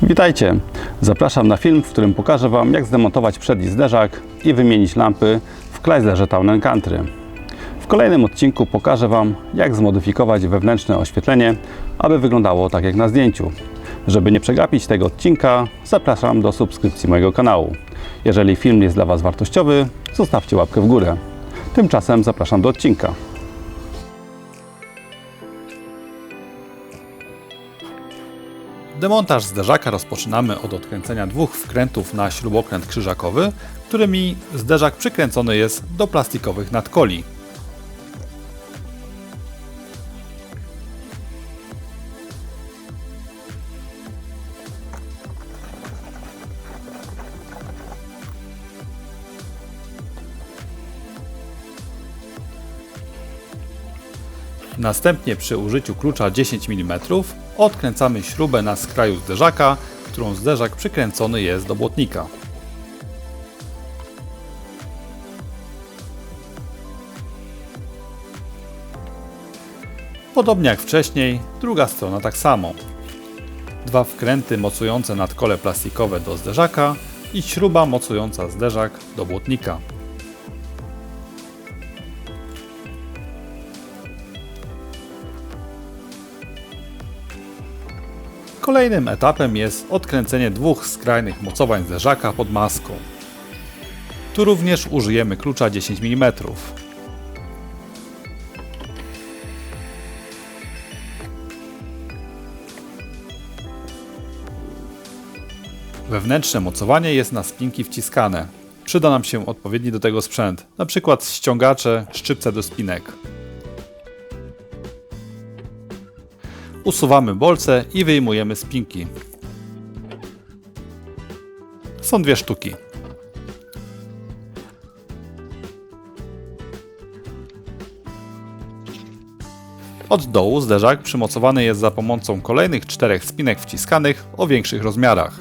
Witajcie! Zapraszam na film, w którym pokażę Wam, jak zdemontować przedni zderzak i wymienić lampy w Chryslerze Town & Country. W kolejnym odcinku pokażę Wam, jak zmodyfikować wewnętrzne oświetlenie, aby wyglądało tak jak na zdjęciu. Żeby nie przegapić tego odcinka, zapraszam do subskrypcji mojego kanału. Jeżeli film jest dla Was wartościowy, zostawcie łapkę w górę. Tymczasem zapraszam do odcinka. Demontaż zderzaka rozpoczynamy od odkręcenia dwóch wkrętów na śrubokręt krzyżakowy, którymi zderzak przykręcony jest do plastikowych nadkoli. Następnie przy użyciu klucza 10 mm odkręcamy śrubę na skraju zderzaka, którą zderzak przykręcony jest do błotnika. Podobnie jak wcześniej, druga strona tak samo. Dwa wkręty mocujące nadkole plastikowe do zderzaka i śruba mocująca zderzak do błotnika. Kolejnym etapem jest odkręcenie dwóch skrajnych mocowań zderzaka pod maską. Tu również użyjemy klucza 10 mm. Wewnętrzne mocowanie jest na spinki wciskane. Przyda nam się odpowiedni do tego sprzęt, np. ściągacze, szczypce do spinek. Usuwamy bolce i wyjmujemy spinki. Są dwie sztuki. Od dołu zderzak przymocowany jest za pomocą kolejnych 4 spinek wciskanych o większych rozmiarach.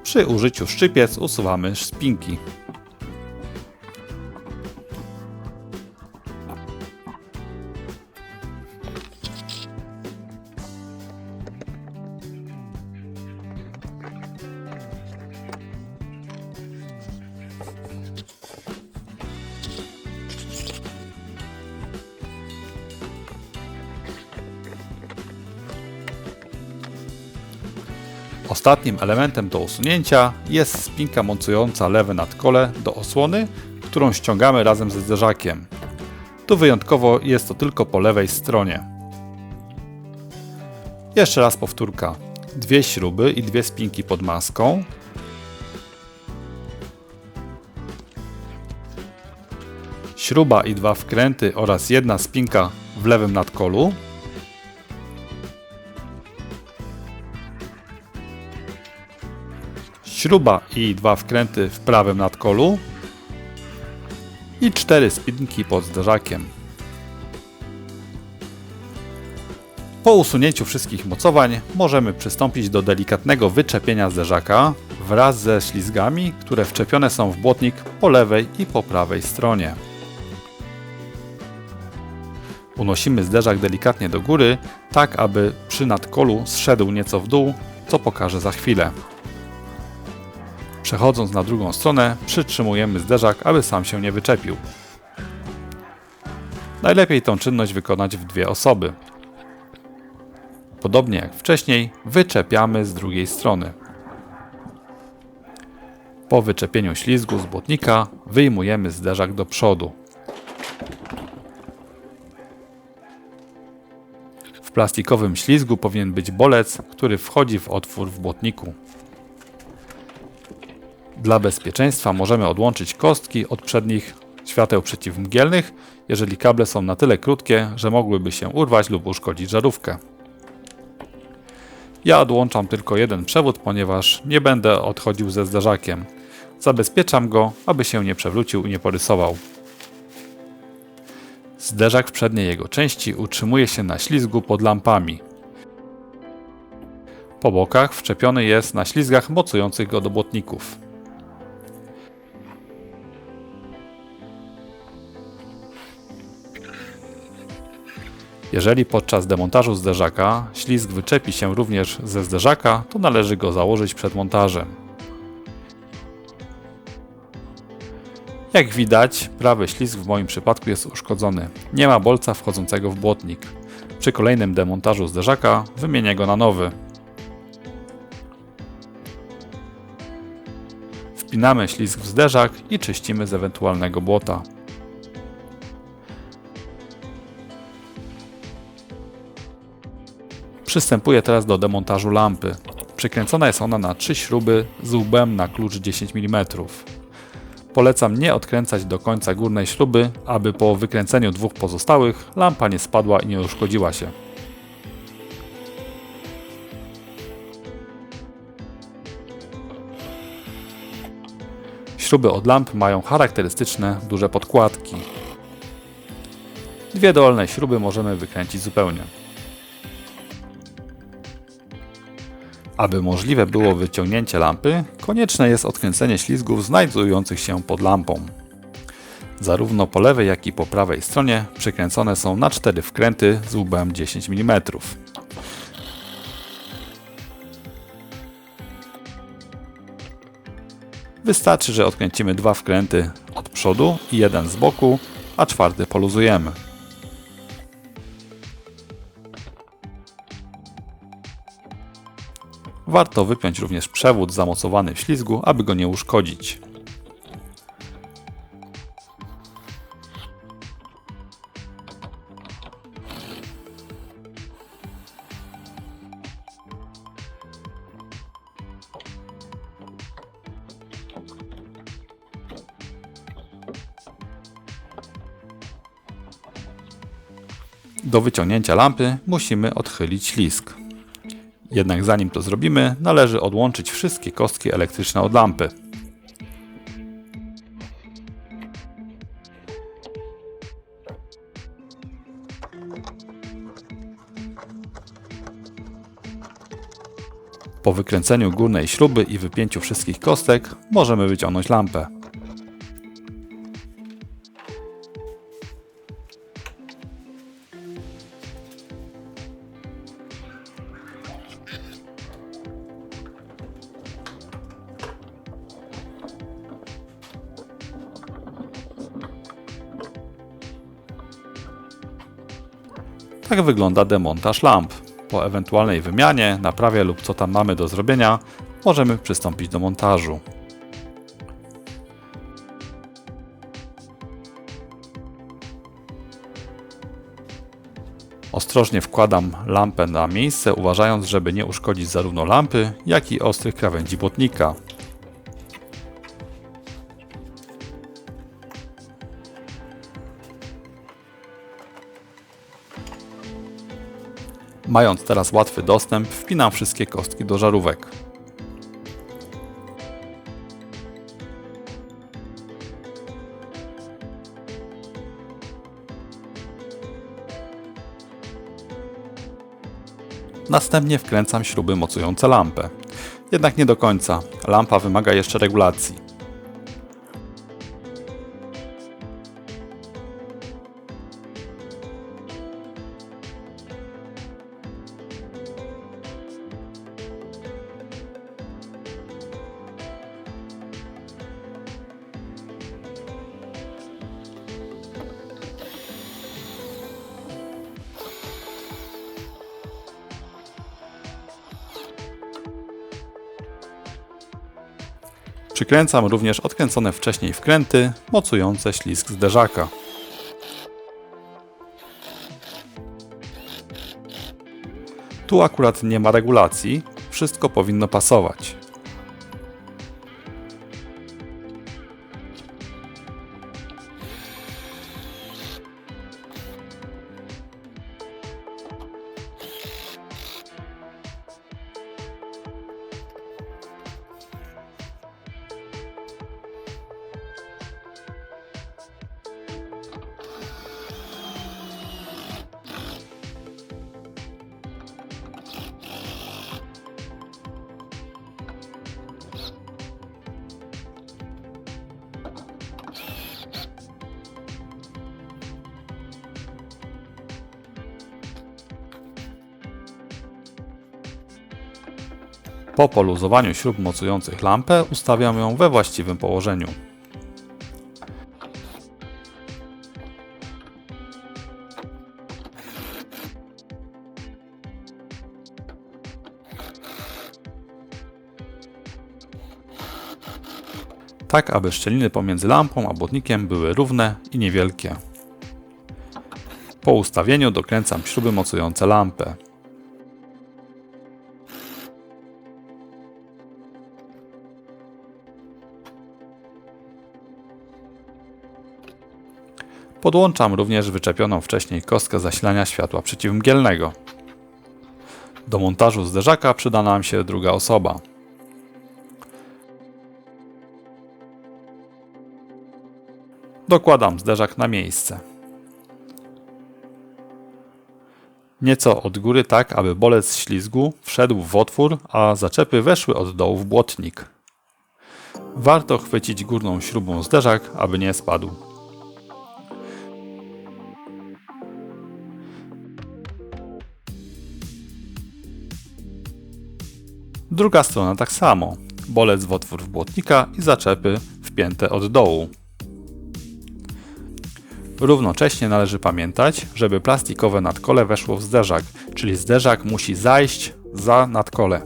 Przy użyciu szczypiec usuwamy spinki. Ostatnim elementem do usunięcia jest spinka mocująca lewe nadkole do osłony, którą ściągamy razem ze zderzakiem. Tu wyjątkowo jest to tylko po lewej stronie. Jeszcze raz powtórka. Dwie śruby i dwie spinki pod maską. Śruba i dwa wkręty oraz jedna spinka w lewym nadkolu. Śruba i dwa wkręty w prawym nadkolu i 4 spinki pod zderzakiem. Po usunięciu wszystkich mocowań możemy przystąpić do delikatnego wyczepienia zderzaka wraz ze ślizgami, które wczepione są w błotnik po lewej i po prawej stronie. Unosimy zderzak delikatnie do góry, tak aby przy nadkolu zszedł nieco w dół, co pokażę za chwilę. Przechodząc na drugą stronę, przytrzymujemy zderzak, aby sam się nie wyczepił. Najlepiej tę czynność wykonać w dwie osoby. Podobnie jak wcześniej, wyczepiamy z drugiej strony. Po wyczepieniu ślizgu z błotnika wyjmujemy zderzak do przodu. W plastikowym ślizgu powinien być bolec, który wchodzi w otwór w błotniku. Dla bezpieczeństwa możemy odłączyć kostki od przednich świateł przeciwmgielnych, jeżeli kable są na tyle krótkie, że mogłyby się urwać lub uszkodzić żarówkę. Ja odłączam tylko jeden przewód, ponieważ nie będę odchodził ze zderzakiem. Zabezpieczam go, aby się nie przewrócił i nie porysował. Zderzak w przedniej jego części utrzymuje się na ślizgu pod lampami. Po bokach wczepiony jest na ślizgach mocujących go do błotników. Jeżeli podczas demontażu zderzaka ślizg wyczepi się również ze zderzaka, to należy go założyć przed montażem. Jak widać, prawy ślizg w moim przypadku jest uszkodzony. Nie ma bolca wchodzącego w błotnik. Przy kolejnym demontażu zderzaka wymienię go na nowy. Wpinamy ślizg w zderzak i czyścimy z ewentualnego błota. Przystępuję teraz do demontażu lampy. Przykręcona jest ona na 3 śruby z łbem na klucz 10 mm. Polecam nie odkręcać do końca górnej śruby, aby po wykręceniu dwóch pozostałych lampa nie spadła i nie uszkodziła się. Śruby od lamp mają charakterystyczne duże podkładki. Dwie dolne śruby możemy wykręcić zupełnie. Aby możliwe było wyciągnięcie lampy, konieczne jest odkręcenie ślizgów znajdujących się pod lampą. Zarówno po lewej, jak i po prawej stronie przykręcone są na 4 wkręty z łbem 10 mm. Wystarczy, że odkręcimy 2 wkręty od przodu i 1 z boku, a 4 poluzujemy. Warto wypiąć również przewód zamocowany w ślizgu, aby go nie uszkodzić. Do wyciągnięcia lampy musimy odchylić ślizg. Jednak zanim to zrobimy, należy odłączyć wszystkie kostki elektryczne od lampy. Po wykręceniu górnej śruby i wypięciu wszystkich kostek możemy wyciągnąć lampę. Tak wygląda demontaż lamp. Po ewentualnej wymianie, naprawie lub co tam mamy do zrobienia, możemy przystąpić do montażu. Ostrożnie wkładam lampę na miejsce, uważając, żeby nie uszkodzić zarówno lampy, jak i ostrych krawędzi błotnika. Mając teraz łatwy dostęp, wpinam wszystkie kostki do żarówek. Następnie wkręcam śruby mocujące lampę. Jednak nie do końca. Lampa wymaga jeszcze regulacji. Przykręcam również odkręcone wcześniej wkręty mocujące ślizg zderzaka. Tu akurat nie ma regulacji, wszystko powinno pasować. Po poluzowaniu śrub mocujących lampę ustawiam ją we właściwym położeniu. Tak, aby szczeliny pomiędzy lampą a błotnikiem były równe i niewielkie. Po ustawieniu dokręcam śruby mocujące lampę. Podłączam również wyczepioną wcześniej kostkę zasilania światła przeciwmgielnego. Do montażu zderzaka przyda nam się druga osoba. Dokładam zderzak na miejsce. Nieco od góry tak, aby bolec ślizgu wszedł w otwór, a zaczepy weszły od dołu w błotnik. Warto chwycić górną śrubą zderzak, aby nie spadł. Druga strona tak samo. Bolec w otwór w błotnika i zaczepy wpięte od dołu. Równocześnie należy pamiętać, żeby plastikowe nadkole weszło w zderzak, czyli zderzak musi zajść za nadkole.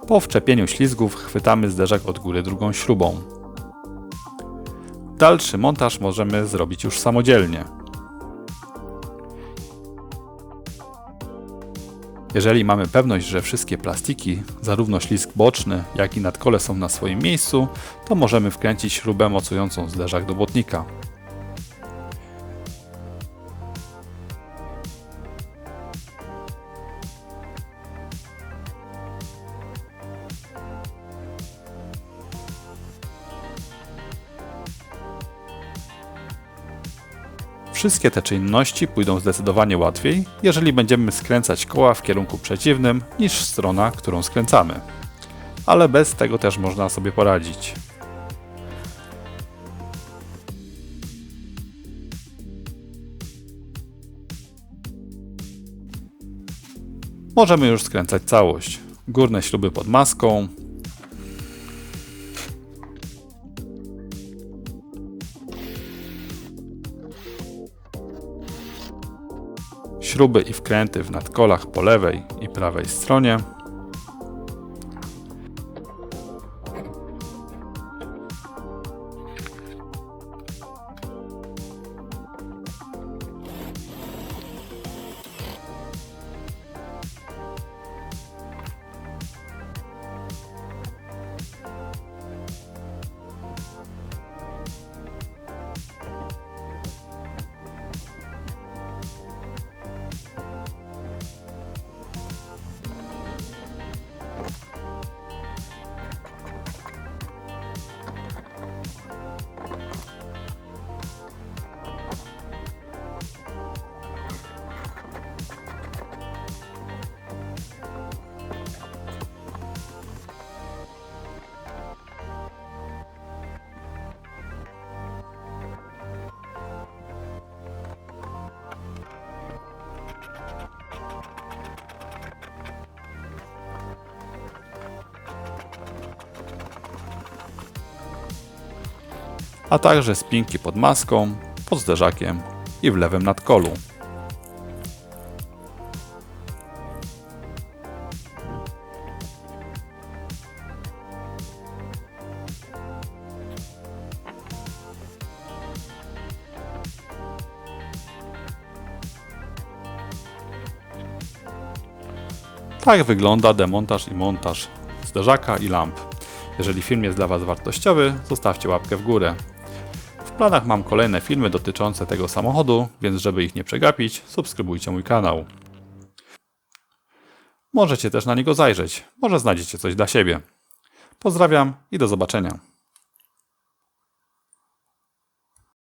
Po wczepieniu ślizgów chwytamy zderzak od góry drugą śrubą. Dalszy montaż możemy zrobić już samodzielnie. Jeżeli mamy pewność, że wszystkie plastiki, zarówno ślizg boczny, jak i nadkole są na swoim miejscu, to możemy wkręcić śrubę mocującą zderzak do błotnika. Wszystkie te czynności pójdą zdecydowanie łatwiej, jeżeli będziemy skręcać koła w kierunku przeciwnym niż strona, którą skręcamy. Ale bez tego też można sobie poradzić. Możemy już skręcać całość. Górne śruby pod maską. Śruby i wkręty w nadkolach po lewej i prawej stronie. A także spinki pod maską, pod zderzakiem i w lewym nadkolu. Tak wygląda demontaż i montaż zderzaka i lamp. Jeżeli film jest dla Was wartościowy, zostawcie łapkę w górę. W planach mam kolejne filmy dotyczące tego samochodu, więc żeby ich nie przegapić, subskrybujcie mój kanał. Możecie też na niego zajrzeć, może znajdziecie coś dla siebie. Pozdrawiam i do zobaczenia.